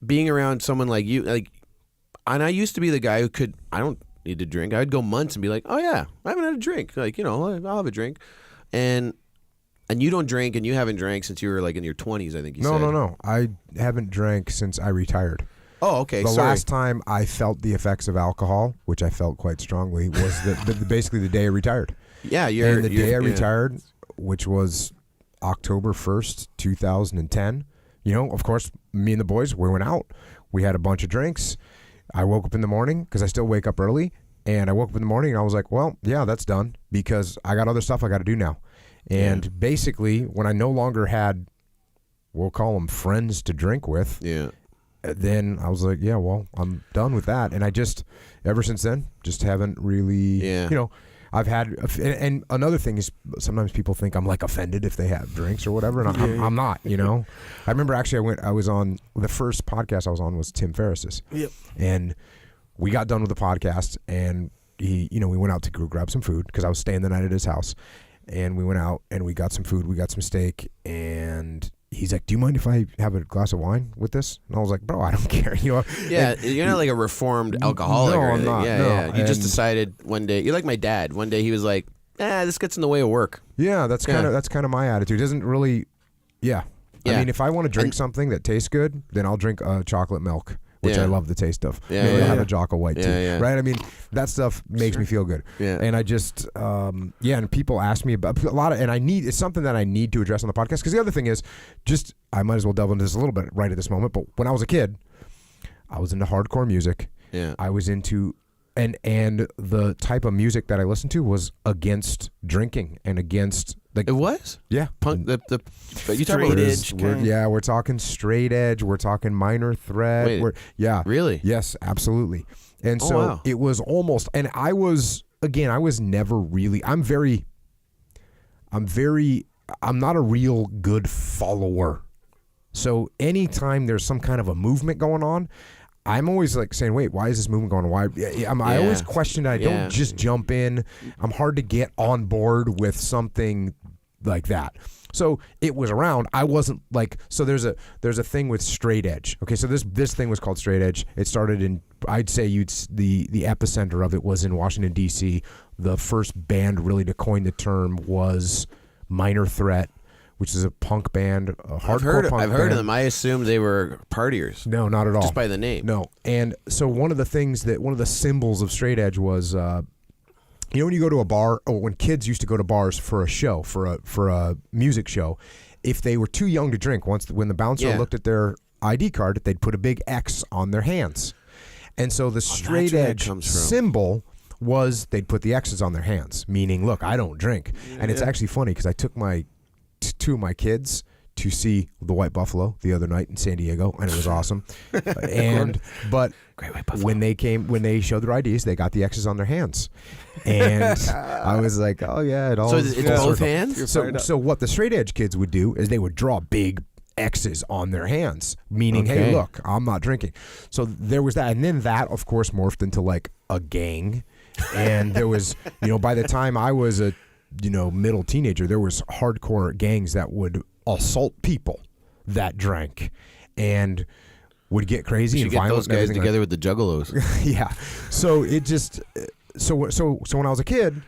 being around someone like you, like, and I used to be the guy who I don't need to drink. I'd go months and be like, oh yeah, I haven't had a drink. Like, I'll have a drink. And you don't drink, and you haven't drank since you were like in your 20s, I think you said. No. I haven't drank since I retired. Oh, okay. The last time I felt the effects of alcohol, which I felt quite strongly, was basically the day I retired. Yeah, the day I retired, which was October 1st, 2010. Of course, me and the boys, we went out. We had a bunch of drinks. I woke up in the morning, because I still wake up early, and I woke up in the morning and I was like, well, yeah, that's done, because I got other stuff I got to do now. And basically, when I no longer had, we'll call them friends to drink with, then I was like, yeah, well, I'm done with that. And I just, ever since then, just haven't really, I've had, and another thing is sometimes people think I'm like offended if they have drinks or whatever, and I'm not, I remember actually I was on, the first podcast I was on was Tim Ferriss's. Yep. And we got done with the podcast, and we went out to go grab some food, because I was staying the night at his house, and we went out and we got some food, we got some steak, and he's like, do you mind if I have a glass of wine with this? And I was like, bro, I don't care. Yeah, you're not like a reformed alcoholic. No, or I'm not. Yeah. You just decided one day. You're like my dad. One day he was like, this gets in the way of work. Yeah, that's kind of my attitude. It doesn't really. Yeah. I mean, if I want to drink something that tastes good, then I'll drink chocolate milk, which I love the taste of. Maybe I'll have a Jocko white tea. Right? I mean, that stuff makes me feel good. Yeah. And I just, and people ask me about a lot of, and it's something that I need to address on the podcast, because the other thing is, I might as well delve into this a little bit right at this moment, but when I was a kid, I was into hardcore music. Yeah. I was into, and the type of music that I listened to was against drinking and against, like, it was? Yeah. Punk, you Straight edge. We're talking straight edge. We're talking Minor Threat. Wait, really? Yes, absolutely. And so it was almost, and I was never really, I'm not a real good follower. So anytime there's some kind of a movement going on, I'm always like saying, wait, why is this movement going on? Why? I always question it. I don't just jump in. I'm hard to get on board with something like that. So it was around. I wasn't like, so there's a thing with straight edge. Okay, so this thing was called straight edge. It started in, I'd say the epicenter of it was in Washington, D.C. The first band really to coin the term was Minor Threat, which is a punk band, a hardcore punk band. I've heard of them. I assumed they were partiers. No, not at all. Just by the name. No. And so one of the symbols of straight edge was, when you go to a bar, or when kids used to go to bars for a show, for a music show, if they were too young to drink, when the bouncer looked at their ID card, they'd put a big X on their hands. And so the straight edge symbol was they'd put the X's on their hands, meaning, look, I don't drink. And it's actually funny, because I took two of my kids to see the White Buffalo the other night in San Diego, and it was awesome. But Great White Buffalo. when they showed their IDs, they got the X's on their hands, and I was like, oh yeah, it all. So it's both hands. So what the straight edge kids would do is they would draw big X's on their hands, meaning, hey, look, I'm not drinking. So there was that, and then that, of course, morphed into like a gang, and there was, by the time I was a middle teenager, there was hardcore gangs that would assault people that drank and would get crazy and violent. Get those guys together with the Juggalos. Yeah. So it just so when I was a kid,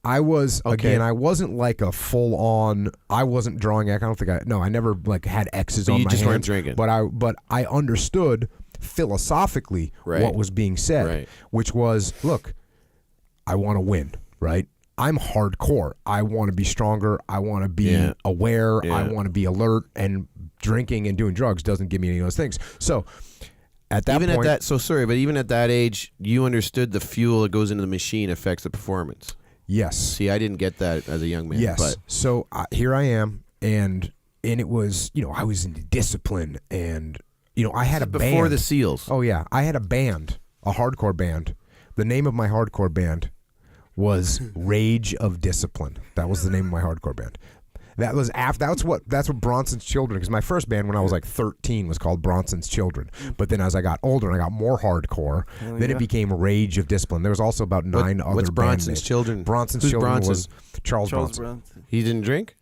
I was again, I wasn't like a full on. I wasn't drawing. I don't think I never like had X's on my hands. You just weren't drinking. But I understood philosophically what was being said, which was, look, I want to win, right? I'm hardcore. I want to be stronger. I want to be aware. I want to be alert. And drinking and doing drugs doesn't give me any of those things. So at that point, even at that age, you understood the fuel that goes into the machine affects the performance. Yes. See, I didn't get that as a young man. Yes. But So here I am, and it was, I was into discipline, and I had a band before the SEALs. Oh yeah, I had a band, a hardcore band. The name of my hardcore band was Rage of Discipline. That was the name of my hardcore band. That was that's what Bronson's Children, because my first band when I was like 13 was called Bronson's Children. But then as I got older and I got more hardcore, then it became Rage of Discipline. There was also about 9 other What's bands. Bronson's Children? Bronson's Who's Children Bronson? was Charles Bronson. He didn't drink?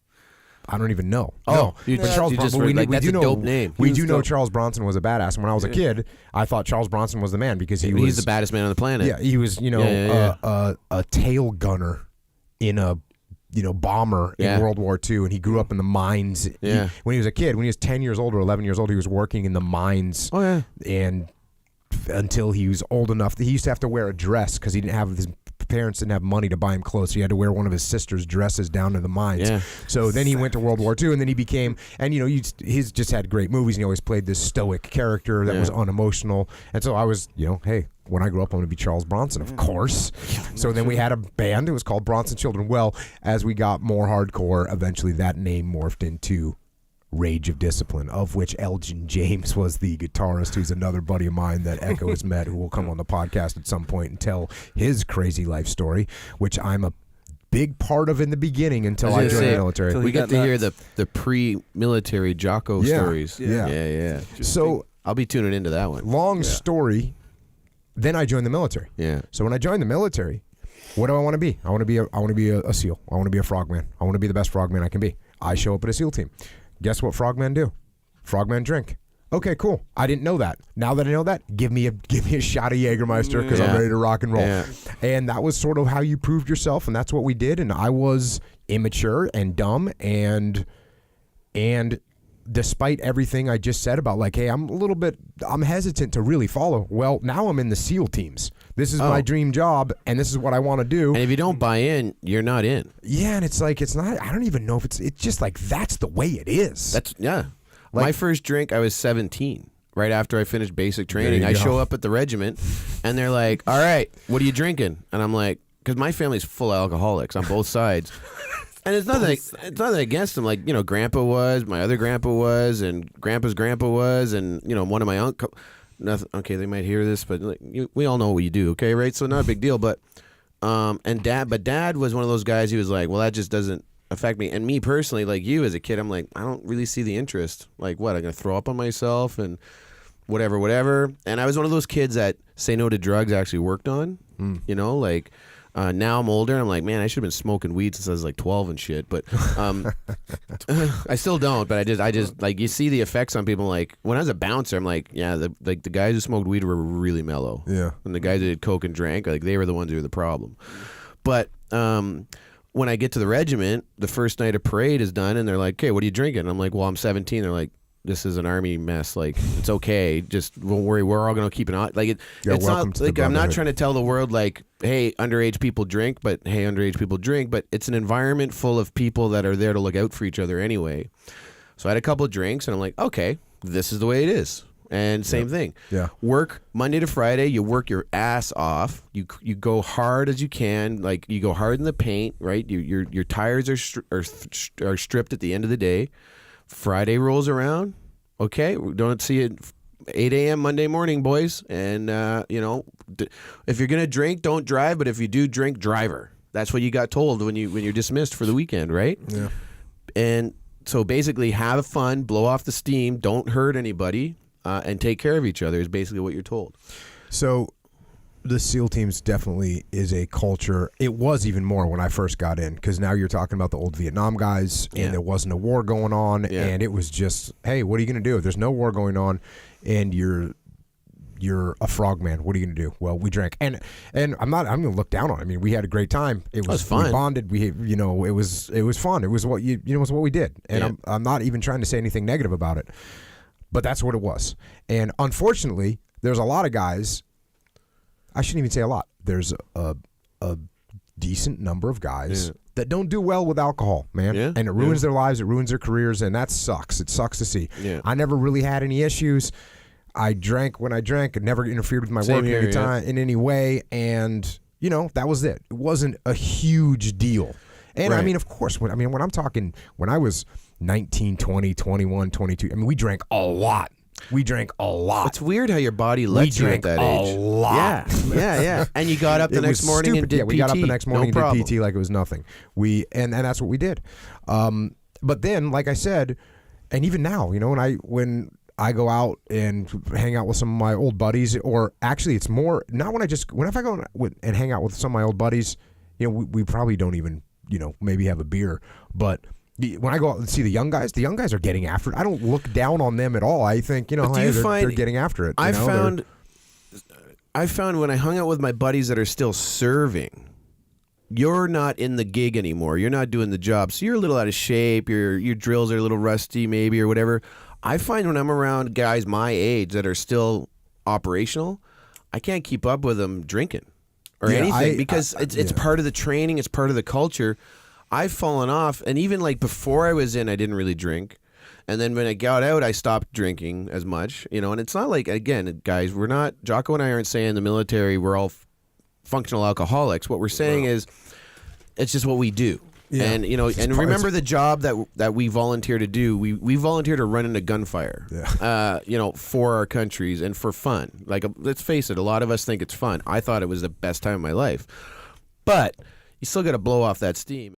I don't even know. Oh, no. you But just- Charles you Bronson, just were we like, do that's a know, dope name. We He was do know dope. Charles Bronson was a badass. And when I was a kid, I thought Charles Bronson was the man because he He's was the baddest man on the planet. Yeah, he was, a tail gunner in a bomber Yeah. in World War II, and he grew up in the mines. Yeah. When he was a kid, when he was 10 years old or 11 years old, he was working in the mines. Oh yeah. And until he was old enough, he used to have to wear a dress because his parents didn't have money to buy him clothes. So he had to wear one of his sister's dresses down to the mines. Yeah. So then he went to World War II, and then he became, and he's just had great movies, and he always played this stoic character that was unemotional. And so I was, hey, when I grow up, I'm going to be Charles Bronson, of course. So then we had a band. It was called Bronson Children. Well, as we got more hardcore, eventually that name morphed into Rage of Discipline, of which Elgin James was the guitarist, who's another buddy of mine that Echo has met, who will come on the podcast at some point and tell his crazy life story, which I'm a big part of in the beginning until I joined the military. Till We he get got to hear nuts. the pre-military Jocko stories. Yeah. Yeah. So I'll be tuning into that one. long story, then I joined the military. Yeah. So when I joined the military, what do I want to be? I want to be a SEAL. I want to be a frogman. I want to be the best frogman I can be. I show up at a SEAL team. Guess what frogmen do? Frogmen drink. Okay, cool. I didn't know that. Now that I know that, give me a shot of Jägermeister because I'm ready to rock and roll. Yeah. And that was sort of how you proved yourself, and that's what we did. And I was immature and dumb, and despite everything I just said about like, hey, I'm hesitant to really follow. Well, now I'm in the SEAL teams. This is my dream job, and this is what I want to do. And if you don't buy in, you're not in. Yeah, and it's like, it's not, I don't even know if it's just like, that's the way it is. My first drink, I was 17. Right after I finished basic training, you I go. show up at the regiment, and they're like, all right, what are you drinking? And I'm like, because my family's full of alcoholics on both sides. And it's nothing against them. Like, Grandpa was, my other grandpa was, and Grandpa's grandpa was, and, one of my uncle. Nothing. Okay, they might hear this, but we all know what you do. Okay, right? So not a big deal. But Dad was one of those guys. He was like, well, that just doesn't affect me. And me personally, like you as a kid, I'm like, I don't really see the interest. Like, what? I'm gonna throw up on myself and whatever. And I was one of those kids that say no to drugs actually worked on. Now I'm older and I'm like, man, I should have been smoking weed since I was like 12 and shit. But I still don't. But I just like, you see the effects on people. Like when I was a bouncer, I'm like, yeah, the guys who smoked weed were really mellow. Yeah. And the guys who did coke and drank, like they were the ones who were the problem. But when I get to the regiment, the first night of parade is done, and they're like, okay, what are you drinking? And I'm like, well, I'm 17. They're like, this is an army mess. Like, it's okay. Just don't worry. We're all going to keep an eye. Like, it's not like I'm not trying to tell the world like, hey, underage people drink, but hey, underage people drink. But it's an environment full of people that are there to look out for each other anyway. So I had a couple of drinks, and I'm like, okay, this is the way it is. And same thing. Yeah. Work Monday to Friday. You work your ass off. You go hard as you can. Like you go hard in the paint, right? Your tires are stripped at the end of the day. Friday rolls around. Okay, we don't see it 8 a.m. Monday morning, boys. And if you're gonna drink, don't drive. But if you do drink, driver. That's what you got told when you're dismissed for the weekend, right? Yeah. And so basically, have fun, blow off the steam, don't hurt anybody, and take care of each other is basically what you're told. So the SEAL teams definitely is a culture. It was even more when I first got in, because now you're talking about the old Vietnam guys, and there wasn't a war going on, and it was just, hey, what are you going to do if there's no war going on and you're a frogman? What are you going to do? Well, we drank, and I'm going to look down on it. I mean, we had a great time. It was fun. We bonded. We it was fun. It was what it was what we did, and I'm not even trying to say anything negative about it, but that's what it was. And unfortunately, there's a lot of guys. I shouldn't even say a lot. There's a decent number of guys that don't do well with alcohol, man. Yeah. And it ruins their lives, it ruins their careers, and that sucks. It sucks to see. Yeah. I never really had any issues. I drank when I drank. It never interfered with my work in any way. And, that was it. It wasn't a huge deal. And, I mean, of course, when I'm talking, when I was 19, 20, 21, 22, I mean, we drank a lot. We drank a lot. It's weird how your body lets you at that age. A lot. Yeah. And you got up the next morning and did PT. We got up the next morning no and did PT like it was nothing. And that's what we did. But then, like I said, and even now, when I go out and hang out with some of my old buddies, or actually, it's more not when if I go and hang out with some of my old buddies, we probably don't even maybe have a beer, but when I go out and see the young guys are getting after it. I don't look down on them at all. I think, you know, Do you hey, find- they're getting after it. I found when I hung out with my buddies that are still serving, you're not in the gig anymore. You're not doing the job. So you're a little out of shape. Your drills are a little rusty maybe or whatever. I find when I'm around guys my age that are still operational, I can't keep up with them drinking or anything because it's part of the training. It's part of the culture. I've fallen off. And even like before I was in, I didn't really drink. And then when I got out, I stopped drinking as much, you know, and it's not like, again, guys, we're not, Jocko and I aren't saying in the military we're all functional alcoholics. What we're saying is it's just what we do. Yeah. And, you know, and remember the job that we volunteer to do. We volunteer to run into gunfire, you know, for our countries and for fun. Like, let's face it, a lot of us think it's fun. I thought it was the best time of my life. But you still got to blow off that steam.